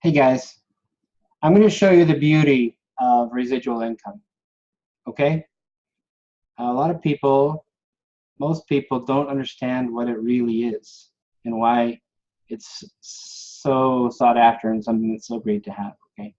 Hey guys, I'm going to show you the beauty of residual income. Okay? A lot of people, most people don't understand what it really is and why it's so sought after and something that's so great to have. Okay?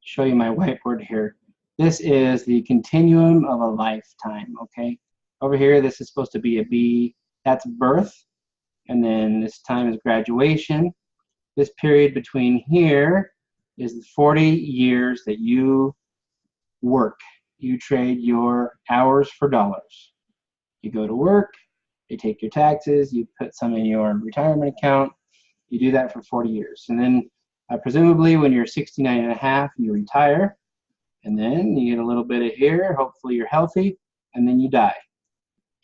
Show you my whiteboard here. This is the continuum of a lifetime. Okay? Over here, this is supposed to be a B. That's birth. And then this time is graduation. This period between here is the 40 years that you work. You trade your hours for dollars. You go to work, they take your taxes, you put some in your retirement account, you do that for 40 years. And then presumably when you're 69 and a half, you retire, and then you get a little bit of here, hopefully you're healthy, and then you die.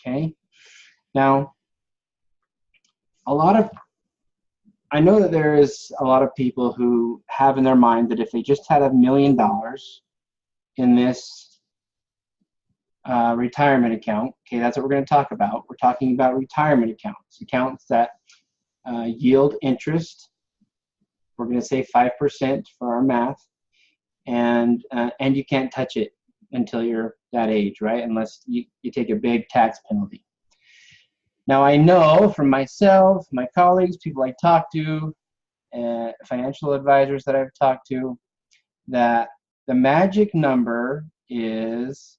Okay? Now, I know that there is a lot of people who have in their mind that if they just had $1 million in this retirement account, okay, that's what we're going to talk about. We're talking about retirement accounts that yield interest. We're going to say 5% for our math, and you can't touch it until you're that age, right? Unless you take a big tax penalty. Now, I know from myself, my colleagues, people I talk to, financial advisors that I've talked to, that the magic number is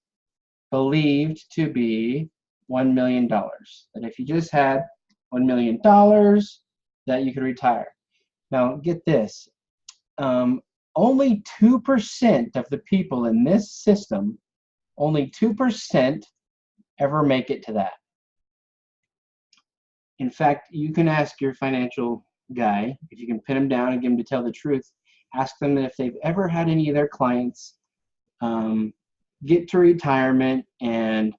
believed to be $1 million. That if you just had $1 million, that you could retire. Now, get this. Only 2% of the people in this system, only 2% ever make it to that. In fact, you can ask your financial guy, if you can pin him down and get him to tell the truth, ask them if they've ever had any of their clients get to retirement and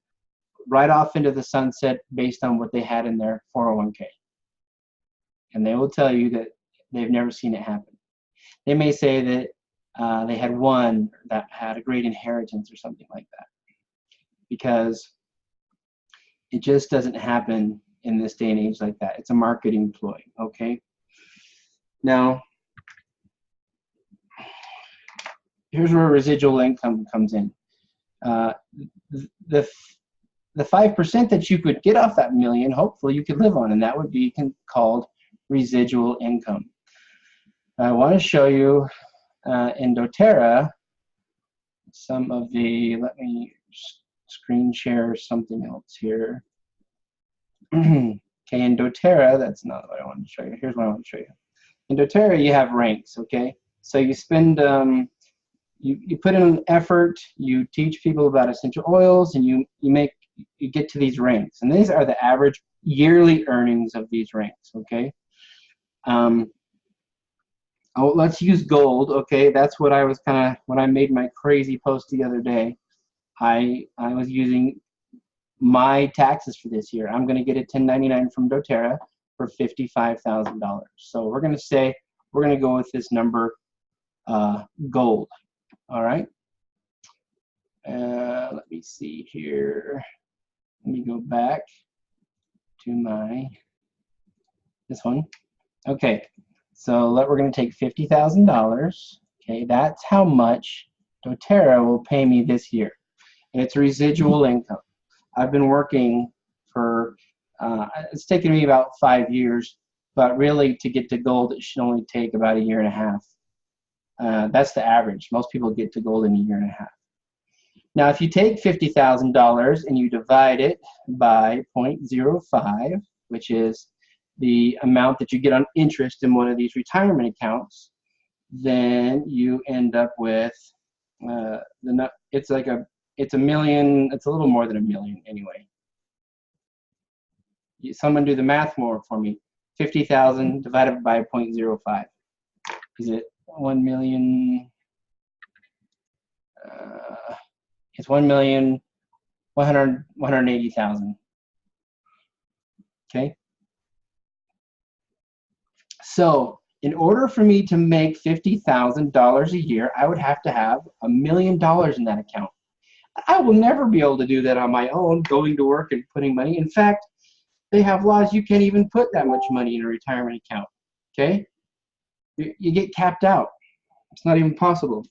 ride off into the sunset based on what they had in their 401k. And they will tell you that they've never seen it happen. They may say that they had one that had a great inheritance or something like that, because it just doesn't happen in this day and age like that. It's a marketing ploy, okay? Now, here's where residual income comes in. The 5% that you could get off that million, hopefully you could live on, and that would be called residual income. I want to show you in Doterra some of the, let me screen share something else here. Okay, in Doterra, that's not what I wanted to show you. Here's what I want to show you. In Doterra, you have ranks, okay? So you spend, you put in an effort, you teach people about essential oils, and you get to these ranks. And these are the average yearly earnings of these ranks, okay? Oh, let's use gold, okay? That's what I was when I made my crazy post the other day, I was using my taxes for this year. I'm going to get a 1099 from Doterra for $55,000. So we're going to say, we're going to go with this number, gold. All right. Let me see here. Let me go back to this one. Okay. So we're going to take $50,000. Okay. That's how much Doterra will pay me this year. And it's residual income. I've been working for, it's taken me about 5 years, but really to get to gold, it should only take about 1.5 years. That's the average. Most people get to gold in 1.5 years. Now, if you take $50,000 and you divide it by 0.05, which is the amount that you get on interest in one of these retirement accounts, then you end up with, it's a million, it's a little more than 1 million anyway. Someone do the math more for me. 50,000 divided by 0.05. Is it 1 million? It's 1,180,000. Okay. So in order for me to make $50,000 a year, I would have to have $1 million in that account. I will never be able to do that on my own, going to work and putting money. In fact, they have laws you can't even put that much money in a retirement account. Okay? You get capped out. It's not even possible.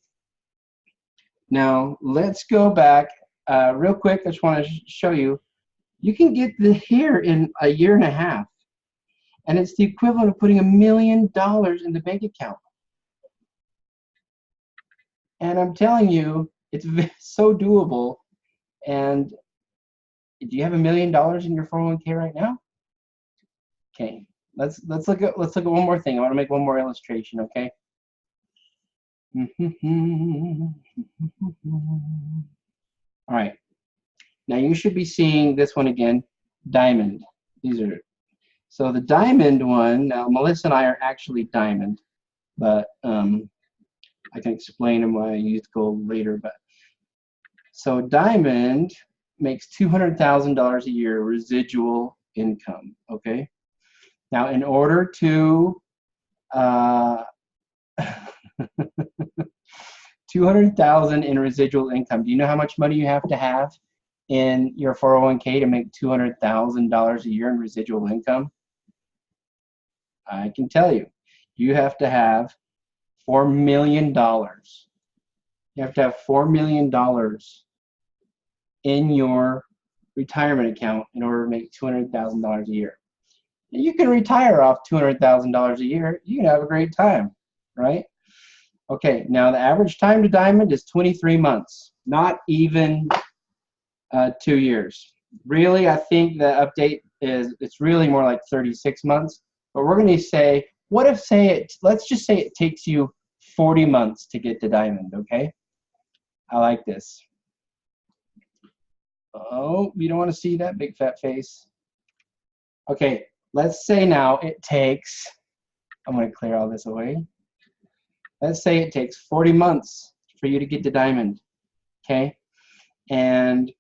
Now, let's go back real quick. I just want to show you. You can get here in a year and a half, and it's the equivalent of putting $1 million in the bank account. And I'm telling you, it's so doable. And do you have $1 million in your 401k right now? Okay, let's look at one more thing. I want to make one more illustration. Okay. All right. Now you should be seeing this one again, diamond. These are so the diamond one. Now Melissa and I are actually diamond, but I can explain why I used gold later. But so diamond makes $200,000 a year residual income. Okay. Now in order to 200,000 in residual income. Do you know how much money you have in your 401k to make $200,000 a year in residual income? I can tell you. You have to have $4 million. You have to have $4 million in your retirement account in order to make $200,000 a year. And you can retire off $200,000 a year. You can have a great time, right? Okay, now the average time to diamond is 23 months, not even 2 years. Really, I think the update it's really more like 36 months. But we're going to say, let's just say it takes you 40 months to get to diamond, okay? I like this. Oh, you don't want to see that big fat face? Okay, let's say now it takes, I'm going to clear all this away. Let's say it takes 40 months for you to get to diamond, okay? And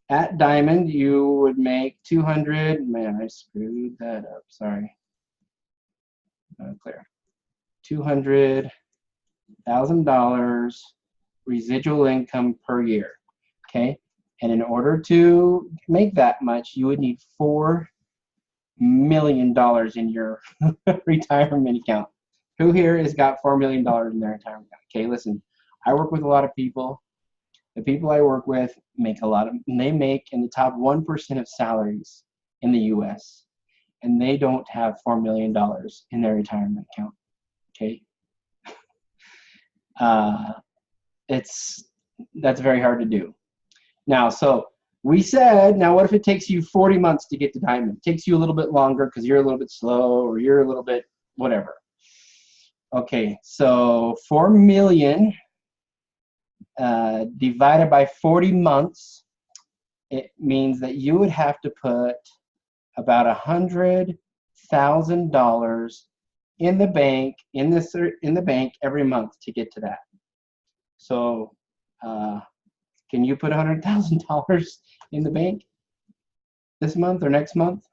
at diamond, you would make 200, man, I screwed that up, sorry. Clear. $200,000 residual income per year, okay? And in order to make that much, you would need $4 million in your retirement account. Who here has got $4 million in their retirement account? Okay, listen, I work with a lot of people. The people I work with make they make in the top 1% of salaries in the US, and they don't have $4 million in their retirement account, okay? That's very hard to do. Now, so we said, now what if it takes you 40 months to get to diamond? It takes you a little bit longer because you're a little bit slow or you're a little bit whatever. Okay, so 4 million divided by 40 months, it means that you would have to put about $100,000 in the bank every month to get to that. So can you put $100,000 in the bank this month or next month?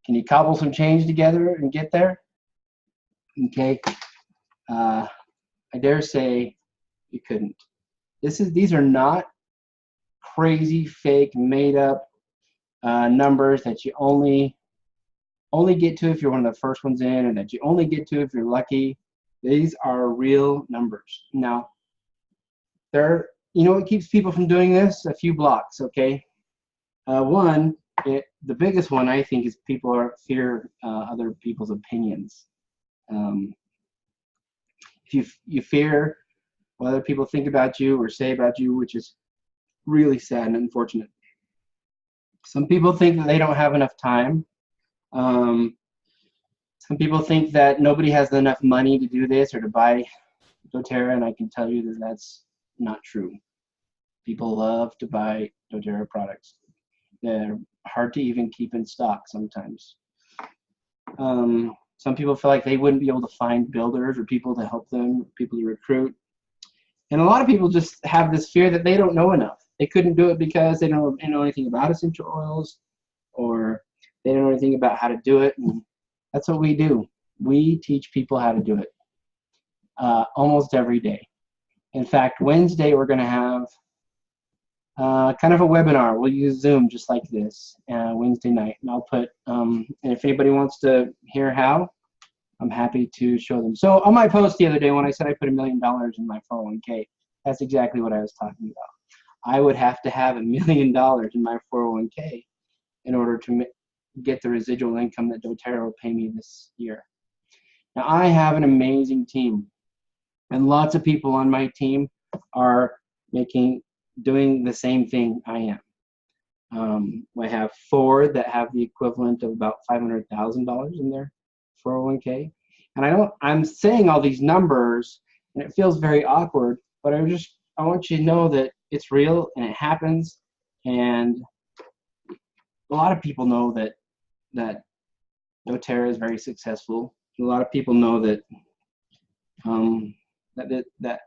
Can you cobble some change together and get there? Okay, I dare say you couldn't. These are not crazy, fake, made up numbers that you only get to if you're one of the first ones in, and that you only get to if you're lucky. These are real numbers. Now, what keeps people from doing this? A few blocks, okay? One, the biggest one I think is people fear other people's opinions. If you fear what other people think about you or say about you, which is really sad and unfortunate. Some people think that they don't have enough time. Some people think that nobody has enough money to do this or to buy Doterra, and I can tell you that that's not true. People love to buy Doterra products. They're hard to even keep in stock sometimes. Some people feel like they wouldn't be able to find builders or people to help them, people to recruit. And a lot of people just have this fear that they don't know enough. They couldn't do it because they don't know anything about essential oils, or they don't know anything about how to do it. And that's what we do. We teach people how to do it almost every day. In fact, Wednesday we're going to have kind of a webinar. We'll use Zoom just like this Wednesday night, and I'll put. And if anybody wants to hear how, I'm happy to show them. So on my post the other day when I said I put $1 million in my 401k, that's exactly what I was talking about. I would have to have $1 million in my 401k in order to get the residual income that Doterra will pay me this year. Now I have an amazing team, and lots of people on my team are doing the same thing I am. I have 4 that have the equivalent of about $500,000 in their 401k. And I'm saying all these numbers and it feels very awkward, but I want you to know that it's real and it happens. And a lot of people know that Doterra is very successful. A lot of people know that that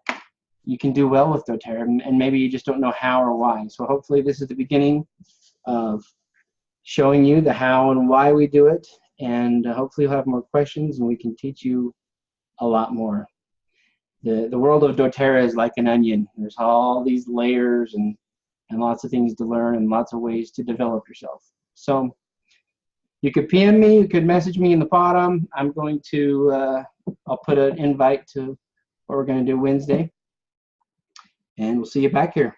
you can do well with Doterra, and maybe you just don't know how or why. So hopefully this is the beginning of showing you the how and why we do it, and hopefully you'll have more questions and we can teach you a lot more. The world of Doterra is like an onion. There's all these layers and lots of things to learn and lots of ways to develop yourself. So you could PM me, you could message me in the bottom. I'm going to, I'll put an invite to what we're going to do Wednesday, and we'll see you back here.